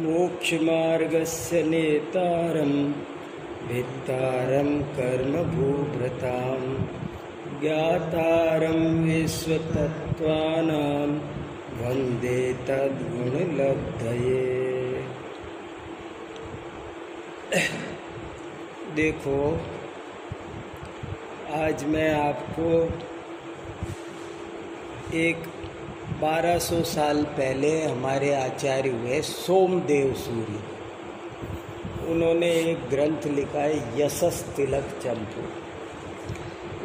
मोक्षमार्गस्य नेतारं भित्तारं कर्मभूभृतां ज्ञातारं विश्वतत्त्वानां वन्दे तद्गुणलब्धये। देखो, आज मैं आपको एक 1200 साल पहले हमारे आचार्य हुए सोमदेव सूरी, उन्होंने एक ग्रंथ लिखा है यशस तिलक चंपू।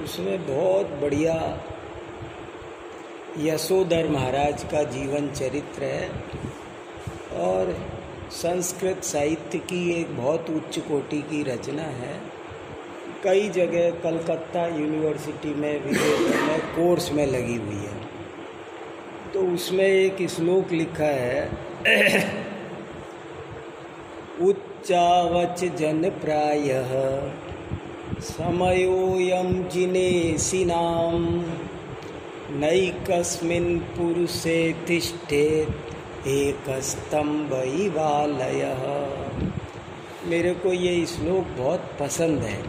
उसमें बहुत बढ़िया यशोधर महाराज का जीवन चरित्र है और संस्कृत साहित्य की एक बहुत उच्च कोटि की रचना है। कई जगह कलकत्ता यूनिवर्सिटी में विदेशों में कोर्स में लगी हुई है। तो उसमें एक श्लोक लिखा है उच्चावच जन प्रायः समयोऽयं जिनेशिनां नैकस्मिन् पुरुषे तिष्ठेत् एकस्तंभ इवालयः। मेरे को ये श्लोक बहुत पसंद है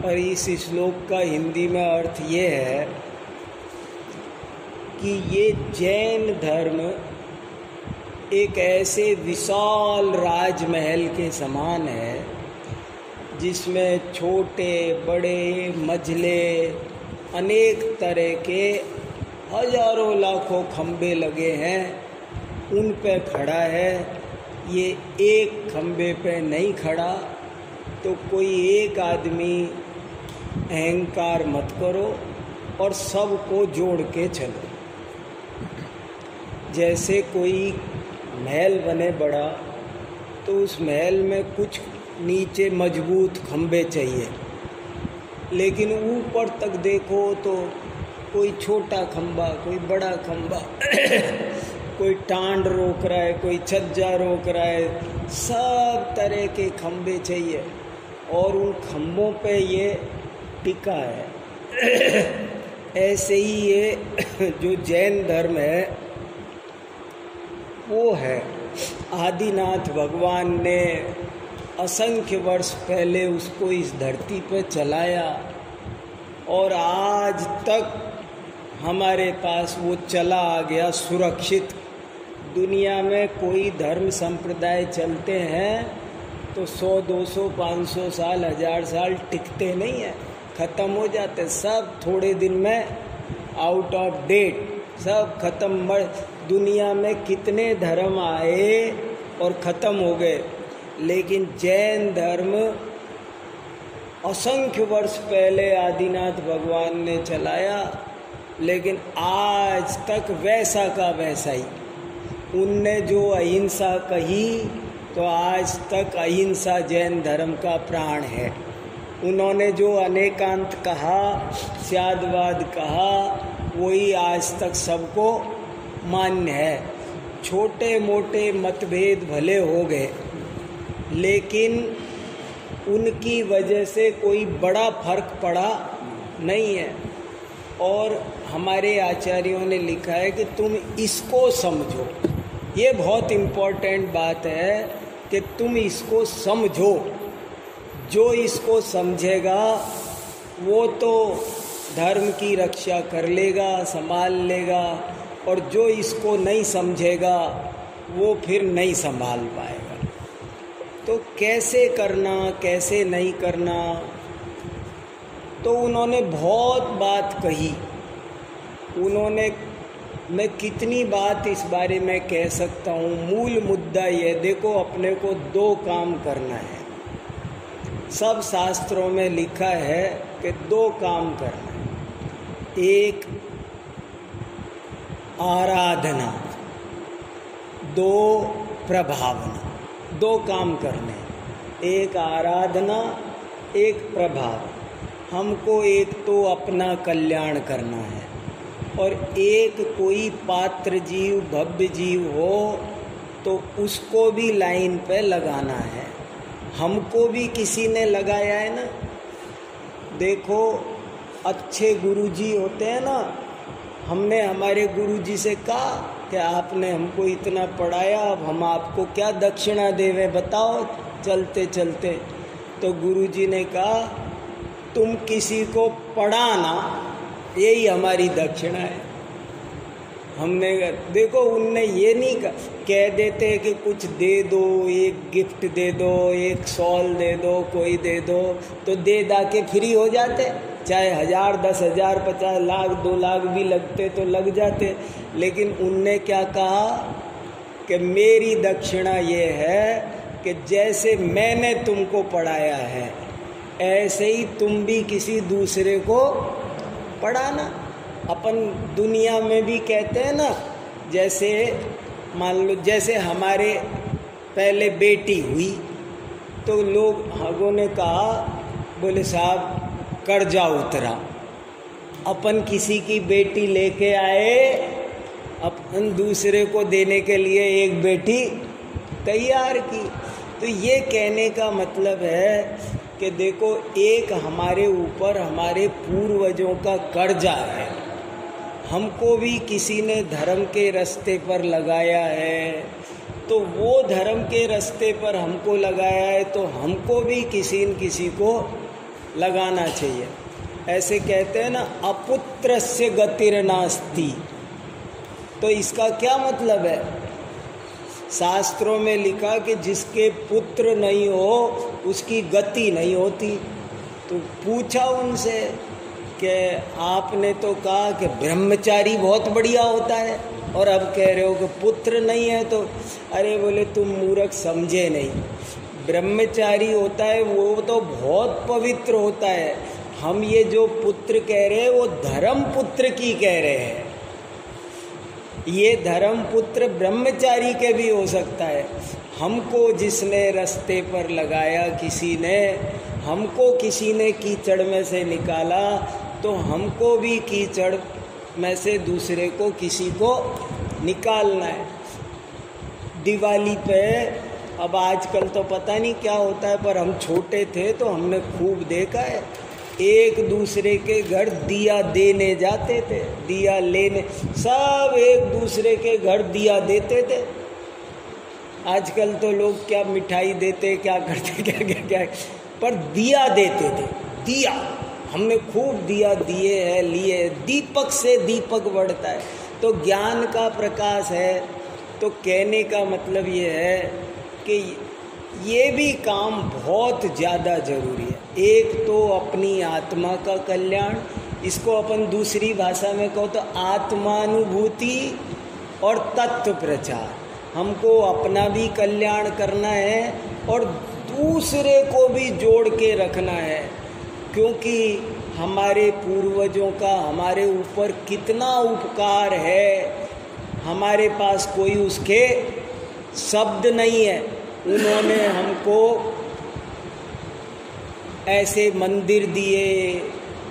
और इस श्लोक का हिंदी में अर्थ ये है कि ये जैन धर्म एक ऐसे विशाल राजमहल के समान है जिसमें छोटे बड़े मझले अनेक तरह के हजारों लाखों खंबे लगे हैं, उन पे खड़ा है। ये एक खंबे पे नहीं खड़ा। तो कोई एक आदमी अहंकार मत करो और सबको जोड़ के चलो। जैसे कोई महल बने बड़ा तो उस महल में कुछ नीचे मजबूत खंबे चाहिए, लेकिन ऊपर तक देखो तो कोई छोटा खंबा, कोई बड़ा खंबा कोई टांड रोक रहा है, कोई छज्जा रोक रहा है, सब तरह के खंबे चाहिए और उन खंबों पे ये टिका है। ऐसे ही ये जो जैन धर्म है वो है। आदिनाथ भगवान ने असंख्य वर्ष पहले उसको इस धरती पर चलाया और आज तक हमारे पास वो चला आ गया सुरक्षित। दुनिया में कोई धर्म संप्रदाय चलते हैं तो 100, 200, 500 साल, 1000 साल टिकते नहीं है, ख़त्म हो जाते सब थोड़े दिन में, आउट ऑफ डेट, सब खत्म। दुनिया में कितने धर्म आए और ख़त्म हो गए, लेकिन जैन धर्म असंख्य वर्ष पहले आदिनाथ भगवान ने चलाया, लेकिन आज तक वैसा का वैसा ही। उनने जो अहिंसा कही तो आज तक अहिंसा जैन धर्म का प्राण है। उन्होंने जो अनेकांत कहा, स्यादवाद कहा, वही आज तक सबको मान्य है। छोटे मोटे मतभेद भले हो गए, लेकिन उनकी वजह से कोई बड़ा फर्क पड़ा नहीं है। और हमारे आचार्यों ने लिखा है कि तुम इसको समझो। ये बहुत इम्पोर्टेंट बात है कि तुम इसको समझो। जो इसको समझेगा वो तो धर्म की रक्षा कर लेगा, संभाल लेगा, और जो इसको नहीं समझेगा वो फिर नहीं संभाल पाएगा। तो कैसे करना, कैसे नहीं करना, तो उन्होंने बहुत बात कही। मैं कितनी बात इस बारे में कह सकता हूँ। मूल मुद्दा ये देखो, अपने को 2 काम करना है। सब शास्त्रों में लिखा है कि 2 काम करना है। एक आराधना, 2 प्रभावना। 2 काम करने, एक आराधना, एक प्रभाव। हमको एक तो अपना कल्याण करना है और एक कोई पात्र जीव, भव्य जीव हो तो उसको भी लाइन पे लगाना है। हमको भी किसी ने लगाया है ना। देखो, अच्छे गुरुजी होते हैं ना, हमने हमारे गुरुजी से कहा कि आपने हमको इतना पढ़ाया, अब हम आपको क्या दक्षिणा देवे बताओ चलते चलते। तो गुरुजी ने कहा तुम किसी को पढ़ाना, यही हमारी दक्षिणा है। हमने देखो, उनने ये नहीं कह देते कि कुछ दे दो, एक गिफ्ट दे दो, एक शॉल दे दो, कोई दे दो, तो दे दा के फ्री हो जाते, चाहे 1000, 10,000, 50 लाख, 2 लाख भी लगते तो लग जाते। लेकिन उनने क्या कहा कि मेरी दक्षिणा ये है कि जैसे मैंने तुमको पढ़ाया है ऐसे ही तुम भी किसी दूसरे को पढ़ाना। अपन दुनिया में भी कहते हैं ना, जैसे मान लो जैसे हमारे पहले बेटी हुई तो लोगों ने कहा, बोले साहब कर्जा उतरा, अपन किसी की बेटी लेके आए, अपन दूसरे को देने के लिए एक बेटी तैयार की। तो ये कहने का मतलब है कि देखो, एक हमारे ऊपर हमारे पूर्वजों का कर्जा है, हमको भी किसी ने धर्म के रास्ते पर लगाया है, तो वो धर्म के रास्ते पर हमको लगाया है तो हमको भी किसी न किसी को लगाना चाहिए। ऐसे कहते हैं ना, अपुत्रस्य गतिर्नास्ति। तो इसका क्या मतलब है? शास्त्रों में लिखा कि जिसके पुत्र नहीं हो उसकी गति नहीं होती। तो पूछा उनसे कि आपने तो कहा कि ब्रह्मचारी बहुत बढ़िया होता है और अब कह रहे हो कि पुत्र नहीं है। तो अरे बोले तुम मूर्ख समझे नहीं, ब्रह्मचारी होता है वो तो बहुत पवित्र होता है। हम ये जो पुत्र कह रहे हैं वो धर्म पुत्र की कह रहे हैं। ये धर्म पुत्र ब्रह्मचारी के भी हो सकता है। हमको जिसने रास्ते पर लगाया, किसी ने हमको किसी ने कीचड़ में से निकाला, तो हमको भी कीचड़ में से दूसरे को किसी को निकालना है। दिवाली पे, अब आजकल तो पता नहीं क्या होता है, पर हम छोटे थे तो हमने खूब देखा है, एक दूसरे के घर दिया देने जाते थे, दिया लेने, सब एक दूसरे के घर दिया देते थे। आजकल तो लोग क्या मिठाई देते, क्या करते, क्या पर दिया देते थे। दिया हमने खूब दिया दिए हैं, लिए। दीपक से दीपक बढ़ता है, तो ज्ञान का प्रकाश है। तो कहने का मतलब ये है कि ये भी काम बहुत ज़्यादा ज़रूरी है। एक तो अपनी आत्मा का कल्याण, इसको अपन दूसरी भाषा में कहो तो आत्मानुभूति और तत्व प्रचार। हमको अपना भी कल्याण करना है और दूसरे को भी जोड़ के रखना है, क्योंकि हमारे पूर्वजों का हमारे ऊपर कितना उपकार है। हमारे पास कोई उसके शब्द नहीं है। उन्होंने हमको ऐसे मंदिर दिए,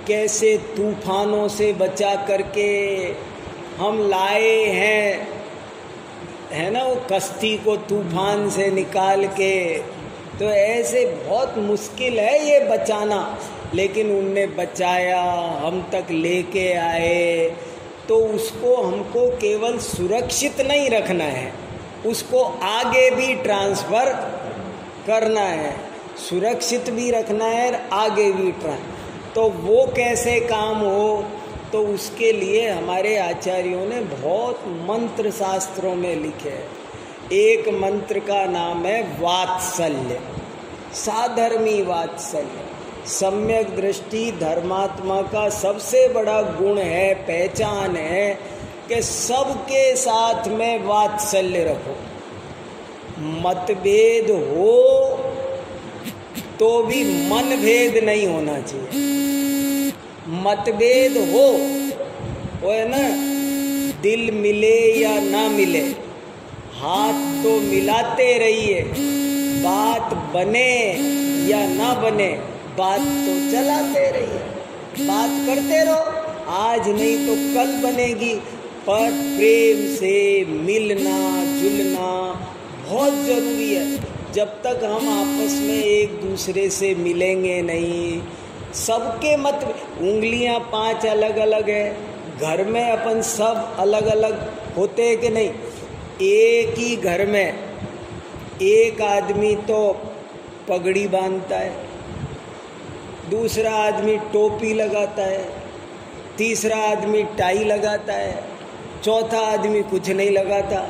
कैसे तूफानों से बचा करके हम लाए हैं, है ना, वो कश्ती को तूफान से निकाल के। तो ऐसे बहुत मुश्किल है ये बचाना, लेकिन उनने बचाया, हम तक लेके आए। तो उसको हमको केवल सुरक्षित नहीं रखना है, उसको आगे भी ट्रांसफ़र करना है, सुरक्षित भी रखना है और आगे भी तो वो कैसे काम हो, तो उसके लिए हमारे आचार्यों ने बहुत मंत्र शास्त्रों में लिखे हैं। एक मंत्र का नाम है वात्सल्य, साधर्मी वात्सल्य। सम्यक दृष्टि धर्मात्मा का सबसे बड़ा गुण है, पहचान है कि सबके साथ में वात्सल्य रखो। मतभेद हो तो भी मनभेद नहीं होना चाहिए। मतभेद हो, वो है ना, दिल मिले या ना मिले, हाथ तो मिलाते रहिए, बात बने या ना बने, बात तो चलाते रहिए, बात करते रहो। आज नहीं तो कल बनेगी, पर प्रेम से मिलना जुलना बहुत ज़रूरी है। जब तक हम आपस में एक दूसरे से मिलेंगे नहीं, सबके मत, उंगलियां 5 अलग अलग है, घर में अपन सब अलग अलग होते हैं कि नहीं? एक ही घर में एक आदमी तो पगड़ी बांधता है, दूसरा आदमी टोपी लगाता है, तीसरा आदमी टाई लगाता है, चौथा आदमी कुछ नहीं लगाता,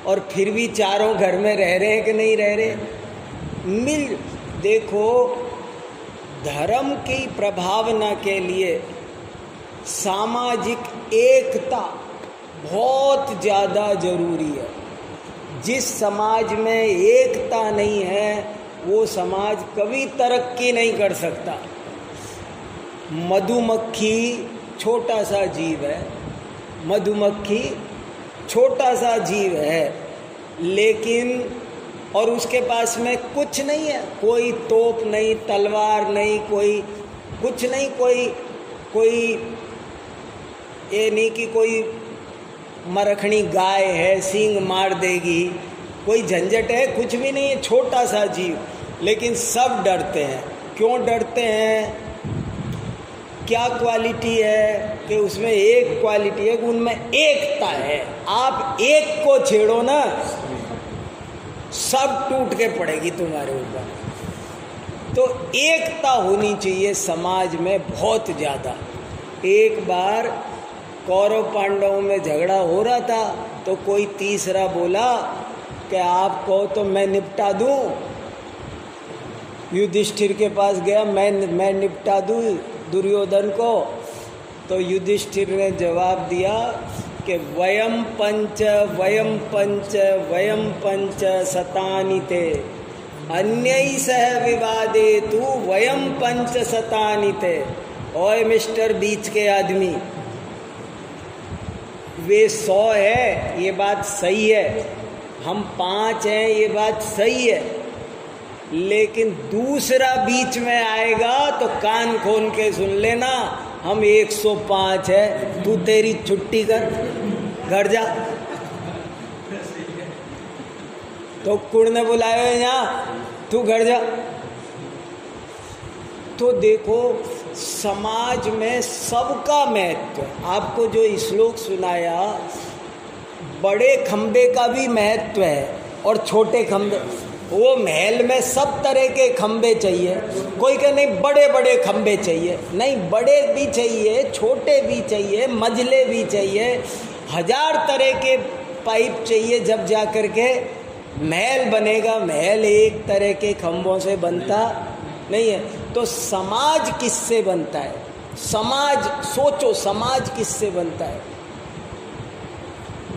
और फिर भी चारों घर में रह रहे हैं कि नहीं रह रहे? मिल देखो, धर्म की प्रभावना के लिए सामाजिक एकता बहुत ज़्यादा जरूरी है। जिस समाज में एकता नहीं है वो समाज कभी तरक्की नहीं कर सकता। मधुमक्खी छोटा सा जीव है, मधुमक्खी छोटा सा जीव है, लेकिन और उसके पास में कुछ नहीं है, कोई तोप नहीं, तलवार नहीं, कोई कुछ नहीं, कोई ये नहीं कि कोई मरखनी गाय है सींग मार देगी, कोई झंझट है, कुछ भी नहीं है, छोटा सा जीव, लेकिन सब डरते हैं। क्यों डरते हैं? क्या क्वालिटी है कि उसमें एक क्वालिटी है कि उनमें एकता है। आप एक को छेड़ो ना, सब टूट के पड़ेगी तुम्हारे ऊपर। तो एकता होनी चाहिए समाज में बहुत ज़्यादा। एक बार कौरव पांडवों में झगड़ा हो रहा था तो कोई तीसरा बोला कि आप कहो तो मैं निपटा दूं। युधिष्ठिर के पास गया, मैं निपटा दूं दुर्योधन को। तो युधिष्ठिर ने जवाब दिया कि वयम पंच शतानि ते अन्यै सह विवादे तु वयम पंच शतानि ते। ओए मिस्टर बीच के आदमी, वे 100 है ये बात सही है, हम 5 हैं ये बात सही है, लेकिन दूसरा बीच में आएगा तो कान खोल के सुन लेना, हम 105 है, तू तेरी छुट्टी कर, घर जा। तो कुड़ ने बुलाया यहाँ, तू घर जा। तो देखो समाज में सबका महत्व। आपको जो श्लोक सुनाया, बड़े खंबे का भी महत्व है और छोटे खंबे। वो महल में सब तरह के खंबे चाहिए, कोई कहे नहीं बड़े बड़े खंबे चाहिए, नहीं, बड़े भी चाहिए, छोटे भी चाहिए, मंझले भी चाहिए, 1000 तरह के पाइप चाहिए, जब जा कर के महल बनेगा। महल एक तरह के खंभों से बनता नहीं है। तो समाज किससे बनता है? समाज सोचो, समाज किससे बनता है?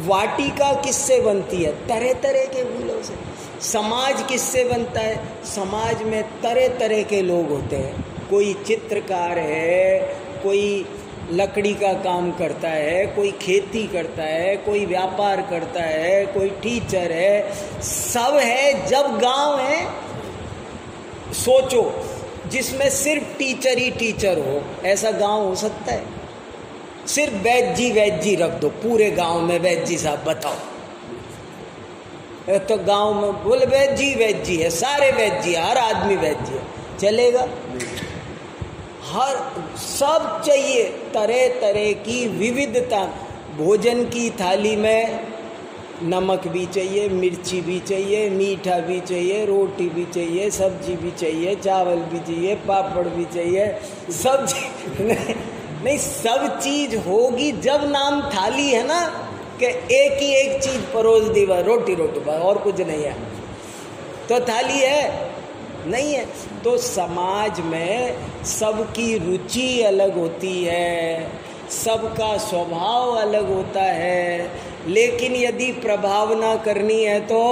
वाटिका किससे बनती है? तरह तरह के फूलों से। समाज किससे बनता है? समाज में तरह तरह के लोग होते हैं। कोई चित्रकार है, कोई लकड़ी का काम करता है, कोई खेती करता है, कोई व्यापार करता है, कोई टीचर है, सब है। जब गांव है, सोचो, जिसमें सिर्फ टीचर ही टीचर हो, ऐसा गांव हो सकता है? सिर्फ वैद्य जी रख दो पूरे गांव में, वैद्य जी साहब बताओ, तो गांव में बोले वैद्य जी है, सारे वैद्य जी, हर आदमी वैद्य है, चलेगा? हर सब चाहिए, तरह तरह की विविधता। भोजन की थाली में नमक भी चाहिए, मिर्ची भी चाहिए, मीठा भी चाहिए, रोटी भी चाहिए, सब्जी भी चाहिए, चावल भी चाहिए, पापड़ भी चाहिए, सब नहीं, सब चीज होगी जब नाम थाली है ना, कि एक ही एक चीज परोस दी, रोटी बस, और कुछ नहीं है, तो थाली है नहीं है। तो समाज में सबकी रुचि अलग होती है, सबका स्वभाव अलग होता है, लेकिन यदि प्रभावना करनी है तो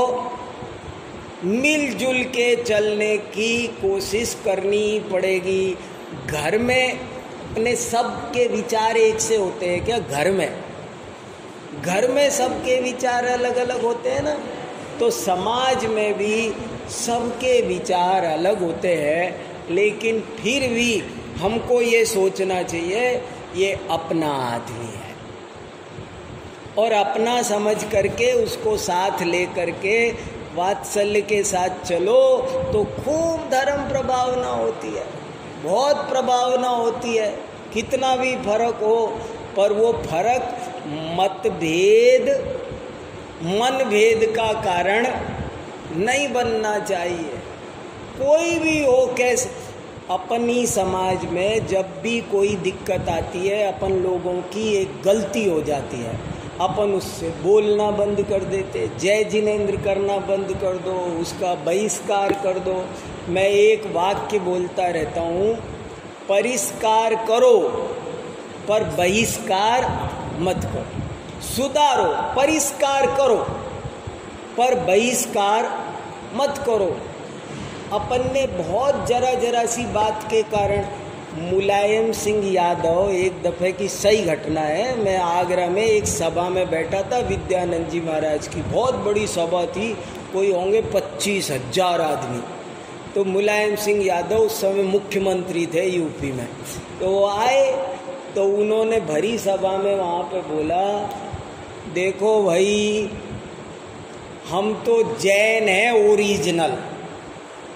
मिलजुल के चलने की कोशिश करनी पड़ेगी। घर में अपने सबके विचार एक से होते हैं क्या? घर में सबके विचार अलग अलग होते हैं ना, तो समाज में भी सबके विचार अलग होते हैं, लेकिन फिर भी हमको ये सोचना चाहिए ये अपना आदमी है, और अपना समझ करके उसको साथ ले करके वात्सल्य के साथ चलो तो खूब धर्म प्रभावना होती है, बहुत प्रभावना होती है। कितना भी फर्क हो, पर वो फर्क मतभेद मन भेद का कारण नहीं बनना चाहिए। कोई भी हो, कैसे अपनी समाज में जब भी कोई दिक्कत आती है, अपन लोगों की एक गलती हो जाती है, अपन उससे बोलना बंद कर देते, जय जिनेंद्र करना बंद कर दो, उसका बहिष्कार कर दो। मैं एक वाक्य बोलता रहता हूँ, परिष्कार करो पर बहिष्कार मत करो। सुधारो, परिष्कार करो पर बहिष्कार मत करो। अपन ने बहुत जरा सी बात के कारण, मुलायम सिंह यादव, एक दफ़े की सही घटना है, मैं आगरा में एक सभा में बैठा था, विद्यानंद जी महाराज की बहुत बड़ी सभा थी, कोई होंगे 25,000 आदमी। तो मुलायम सिंह यादव उस समय मुख्यमंत्री थे यूपी में। तो वो आए, तो उन्होंने भरी सभा में वहाँ पे बोला, देखो भाई, हम तो जैन हैं ओरिजिनल,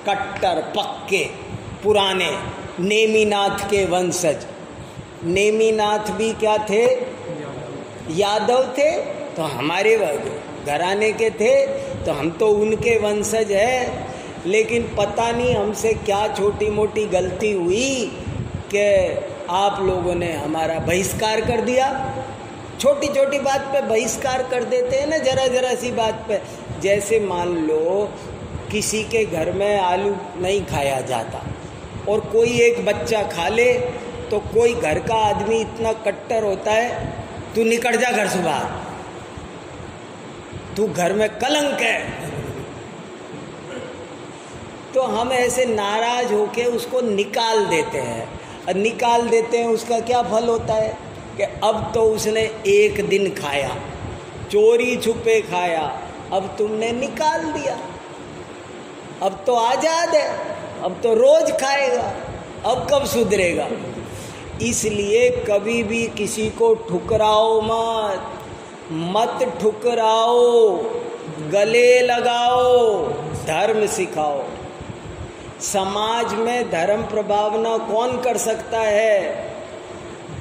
कट्टर पक्के पुराने, नेमिनाथ के वंशज। नेमिनाथ भी क्या थे? यादव थे, तो हमारे घराने के थे, तो हम तो उनके वंशज हैं। लेकिन पता नहीं हमसे क्या छोटी मोटी गलती हुई कि आप लोगों ने हमारा बहिष्कार कर दिया। छोटी छोटी बात पे बहिष्कार कर देते हैं ना, जरा सी बात पे। जैसे मान लो किसी के घर में आलू नहीं खाया जाता और कोई एक बच्चा खा ले, तो कोई घर का आदमी इतना कट्टर होता है, तू निकल जा घर से बाहर, तू घर में कलंक है। तो हम ऐसे नाराज होके उसको निकाल देते हैं, और निकाल देते हैं, उसका क्या फल होता है कि अब तो उसने एक दिन खाया, चोरी छुपे खाया, अब तुमने निकाल दिया, अब तो आज़ाद है, अब तो रोज खाएगा, अब कब सुधरेगा। इसलिए कभी भी किसी को ठुकराओ मत ठुकराओ, गले लगाओ, धर्म सिखाओ। समाज में धर्म प्रभावना कौन कर सकता है?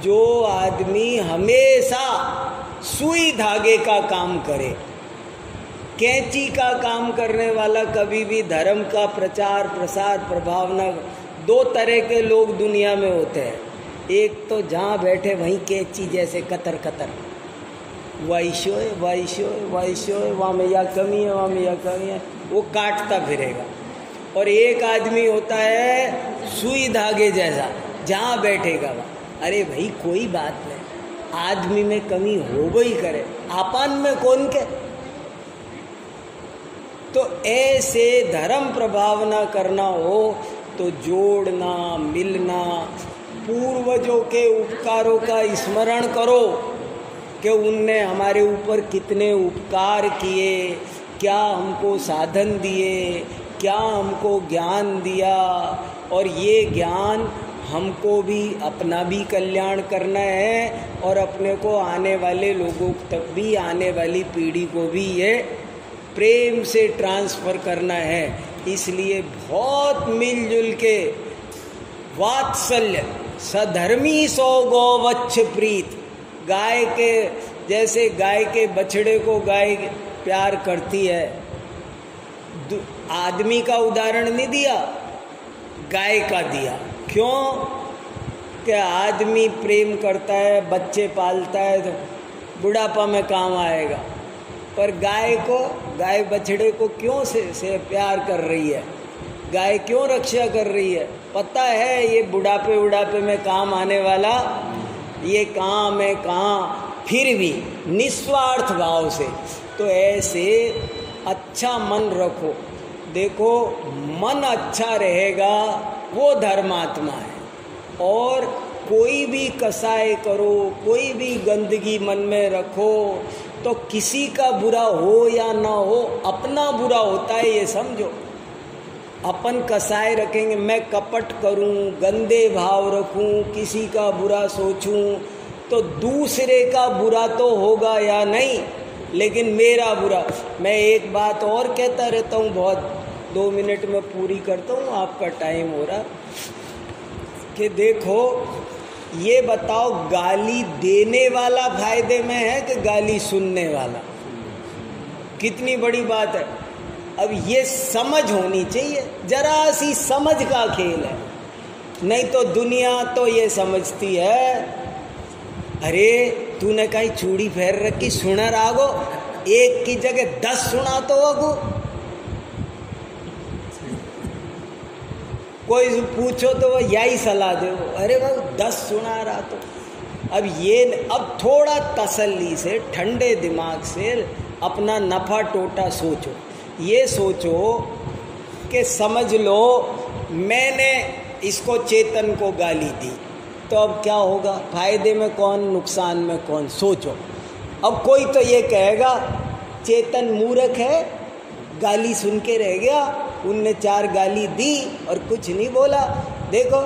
जो आदमी हमेशा सुई धागे का काम करे। कैंची का काम करने वाला कभी भी धर्म का प्रचार प्रसार प्रभावना। दो तरह के लोग दुनिया में होते हैं, एक तो जहाँ बैठे वहीं कैंची जैसे कतर कतर, वैश्योय वैश्योय वैश्योय, वहाँ में या कमी है, वहाँ में या कमी है, वो काटता फिरेगा। और एक आदमी होता है सुई धागे जैसा, जहाँ बैठेगा वहाँ, अरे भाई कोई बात नहीं, आदमी में कमी हो गई करे, आपन में कौन के। तो ऐसे धर्म प्रभावना करना हो तो जोड़ना, मिलना, पूर्वजों के उपकारों का स्मरण करो कि उनने हमारे ऊपर कितने उपकार किए, क्या हमको साधन दिए, क्या हमको ज्ञान दिया, और ये ज्ञान हमको भी अपना भी कल्याण करना है और अपने को आने वाले लोगों तक भी, आने वाली पीढ़ी को भी ये प्रेम से ट्रांसफ़र करना है। इसलिए बहुत मिलजुल के वात्सल्य, सधर्मी सौ गौवच्छ प्रीत, गाय के जैसे गाय के बछड़े को गाय प्यार करती है, आदमी का उदाहरण नहीं दिया, गाय का दिया। क्यों? कि आदमी प्रेम करता है, बच्चे पालता है तो बुढ़ापा में काम आएगा, पर गाय को, गाय बछड़े को क्यों से प्यार कर रही है, गाय क्यों रक्षा कर रही है? पता है ये बुढ़ापे में काम आने वाला ये काम है, कहाँ, फिर भी निस्वार्थ भाव से। तो ऐसे अच्छा मन रखो। देखो, मन अच्छा रहेगा वो धर्मात्मा है। और कोई भी कसाई करो, कोई भी गंदगी मन में रखो, तो किसी का बुरा हो या ना हो, अपना बुरा होता है ये समझो। अपन कसाई रखेंगे, मैं कपट करूं, गंदे भाव रखूं, किसी का बुरा सोचूं, तो दूसरे का बुरा तो होगा या नहीं, लेकिन मेरा बुरा। मैं एक बात और कहता रहता हूं, बहुत 2 मिनट में पूरी करता हूं, आपका टाइम हो रहा, कि देखो ये बताओ, गाली देने वाला फायदे में है कि गाली सुनने वाला? कितनी बड़ी बात है। अब ये समझ होनी चाहिए, जरा सी समझ का खेल है। नहीं तो दुनिया तो ये समझती है, अरे तूने कहीं चूड़ी फेर रखी, सुनर आगो, एक की जगह 10 सुना तो अगो। कोई पूछो तो वो यही सलाह दे, अरे भाई 10 सुना रहा तो। अब थोड़ा तसल्ली से, ठंडे दिमाग से अपना नफा टोटा सोचो। ये सोचो कि समझ लो मैंने इसको, चेतन को गाली दी, तो अब क्या होगा? फायदे में कौन, नुकसान में कौन? सोचो। अब कोई तो ये कहेगा चेतन मूर्ख है, गाली सुन के रह गया, उनने 4 गाली दी और कुछ नहीं बोला। देखो,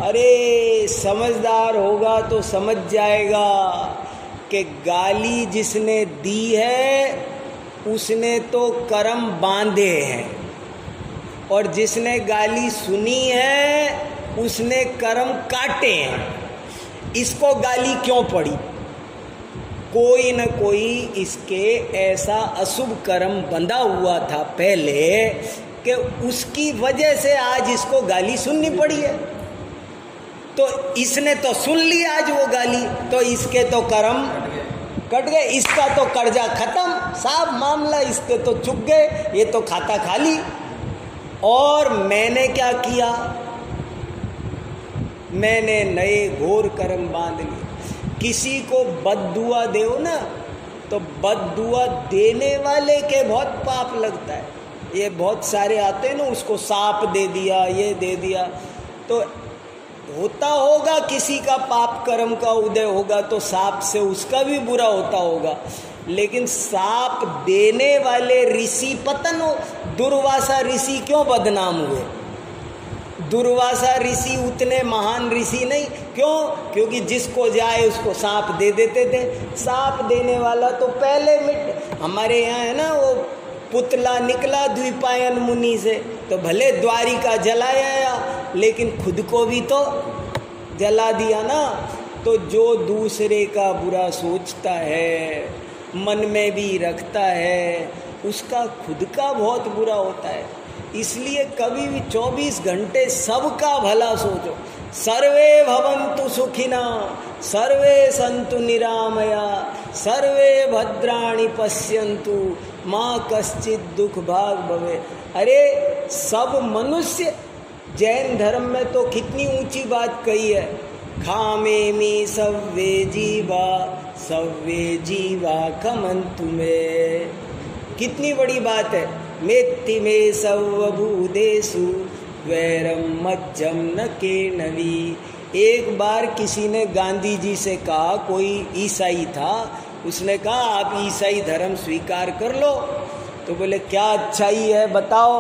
अरे समझदार होगा तो समझ जाएगा कि गाली जिसने दी है उसने तो कर्म बांधे हैं, और जिसने गाली सुनी है उसने कर्म काटे हैं। इसको गाली क्यों पड़ी? कोई न कोई इसके ऐसा अशुभ कर्म बंधा हुआ था पहले कि उसकी वजह से आज इसको गाली सुननी पड़ी है। तो इसने तो सुन ली आज वो गाली, तो इसके तो कर्म कट गए, इसका तो कर्जा खत्म, साफ मामला, इसके तो चुक गए, ये तो खाता खाली। और मैंने क्या किया? मैंने नए घोर कर्म बांध लिए। किसी को बद्दुआ दो ना, तो बद्दुआ देने वाले के बहुत पाप लगता है। ये बहुत सारे आते हैं ना, उसको सांप दे दिया, ये दे दिया, तो होता होगा किसी का पाप कर्म का उदय होगा तो सांप से उसका भी बुरा होता होगा। लेकिन सांप देने वाले ऋषि पतन हो, दुर्वासा ऋषि क्यों बदनाम हुए? दुर्वासा ऋषि उतने महान ऋषि नहीं, क्यों? क्योंकि जिसको जाए उसको सांप दे देते थे। सांप देने वाला तो पहले हमारे यहाँ है ना, वो पुतला निकला द्विपायन मुनि से, तो भले द्वारिका जलाया, लेकिन खुद को भी तो जला दिया ना। तो जो दूसरे का बुरा सोचता है, मन में भी रखता है, उसका खुद का बहुत बुरा होता है। इसलिए कभी भी 24 घंटे सबका भला सोचो। सर्वे भवन्तु सुखिना, सर्वे सन्तु निरामया, सर्वे भद्राणि पश्यन्तु, माँ कश्चित् दुख भाग भवे। अरे सब मनुष्य, जैन धर्म में तो कितनी ऊंची बात कही है, खामेमि सव्वे जीवा खमन्तु मे। कितनी बड़ी बात है। मेत्ति मे सर्वभूतेषु वैरम मज्जम न केनवी। एक बार किसी ने गांधी जी से कहा, कोई ईसाई था, उसने कहा आप ईसाई धर्म स्वीकार कर लो। तो बोले क्या अच्छाई है बताओ?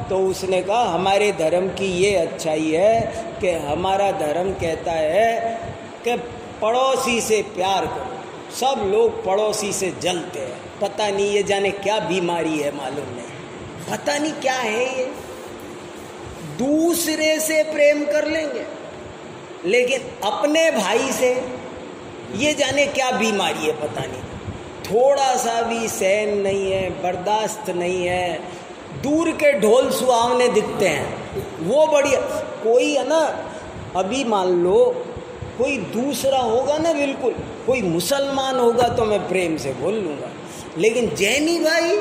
तो उसने कहा हमारे धर्म की ये अच्छाई है कि हमारा धर्म कहता है कि पड़ोसी से प्यार करो। सब लोग पड़ोसी से जलते हैं, पता नहीं ये जाने क्या बीमारी है, मालूम नहीं, पता नहीं क्या है ये। दूसरे से प्रेम कर लेंगे, लेकिन अपने भाई से ये जाने क्या बीमारी है, पता नहीं। थोड़ा सा भी सहन नहीं है, बर्दाश्त नहीं है। दूर के ढोल सुहावने दिखते हैं, वो बढ़िया। कोई है ना, अभी मान लो कोई दूसरा होगा ना, बिल्कुल कोई मुसलमान होगा तो मैं प्रेम से बोल लूँगा, लेकिन जैनी भाई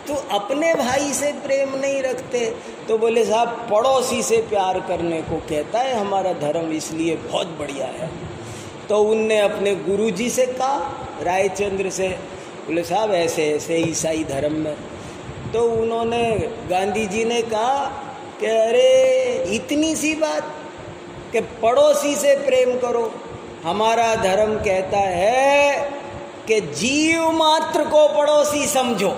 तो अपने भाई से प्रेम नहीं रखते। तो बोले साहब पड़ोसी से प्यार करने को कहता है हमारा धर्म, इसलिए बहुत बढ़िया है। तो उनने अपने गुरुजी से कहा, रायचंद्र से, बोले साहब ऐसे ऐसे ईसाई धर्म में। तो उन्होंने, गांधी जी ने कहा कि अरे इतनी सी बात कि पड़ोसी से प्रेम करो। हमारा धर्म कहता है कि जीव मात्र को पड़ोसी समझो,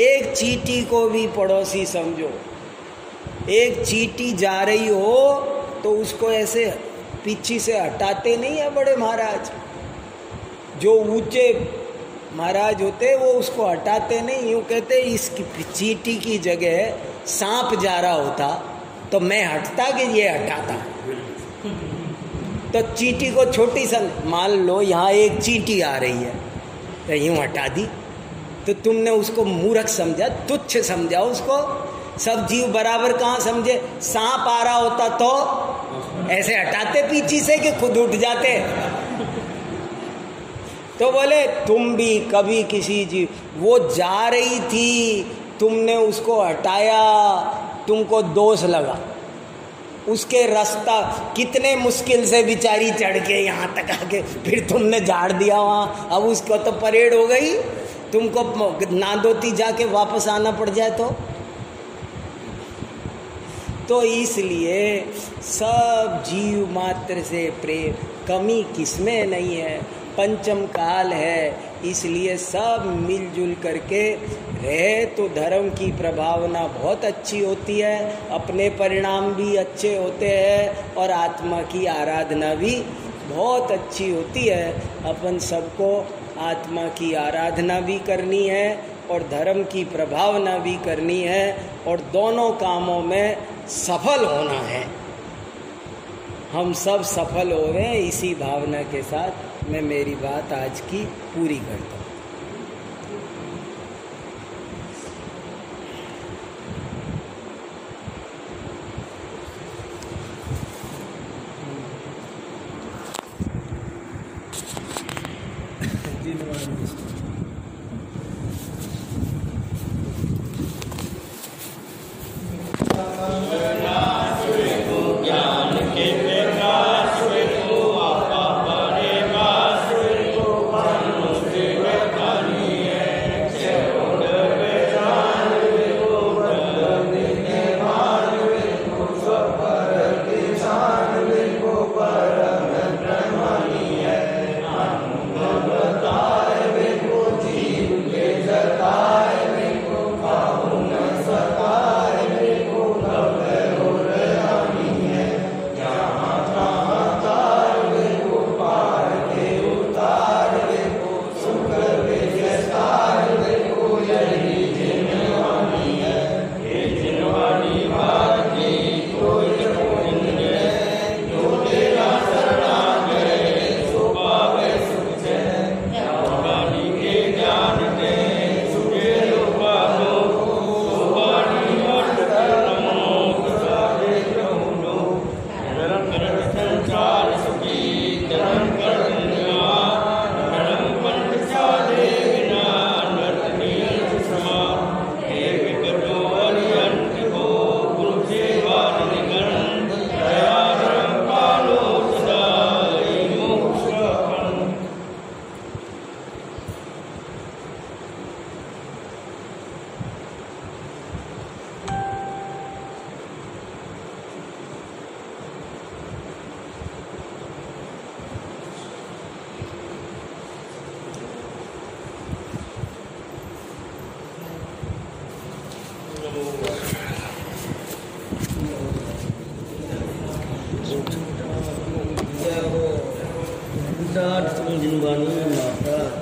एक चींटी को भी पड़ोसी समझो। एक चींटी जा रही हो तो उसको ऐसे पीछे से हटाते नहीं है बड़े महाराज, जो ऊंचे महाराज होते वो उसको हटाते नहीं, यूँ कहते इसकी चींटी की जगह सांप जा रहा होता तो मैं हटता कि ये हटाता? तो चींटी को छोटी मान लो यहाँ एक चींटी आ रही है तो यूं हटा दी, तो तुमने उसको मूर्ख समझा, तुच्छ समझा उसको। सब जीव बराबर कहाँ समझे? सांप आ रहा होता तो ऐसे हटाते पीछे से कि खुद उठ जाते। तो बोले तुम भी कभी किसी जीव, वो जा रही थी, तुमने उसको हटाया, तुमको दोष लगा, उसके रास्ता कितने मुश्किल से बेचारी चढ़ के यहाँ तक आके फिर तुमने झाड़ दिया वहाँ, अब उसको तो परेड हो गई, तुमको नादोती जाके वापस आना पड़ जाए तो इसलिए सब जीव मात्र से प्रेम, कमी किसमें नहीं है, पंचम काल है, इसलिए सब मिलजुल करके रहे तो धर्म की प्रभावना बहुत अच्छी होती है, अपने परिणाम भी अच्छे होते हैं और आत्मा की आराधना भी बहुत अच्छी होती है। अपन सबको आत्मा की आराधना भी करनी है और धर्म की प्रभावना भी करनी है और दोनों कामों में सफल होना है। हम सब सफल हो रहे हैं, इसी भावना के साथ मैं मेरी बात आज की पूरी करता हूँ। जिनवानी माता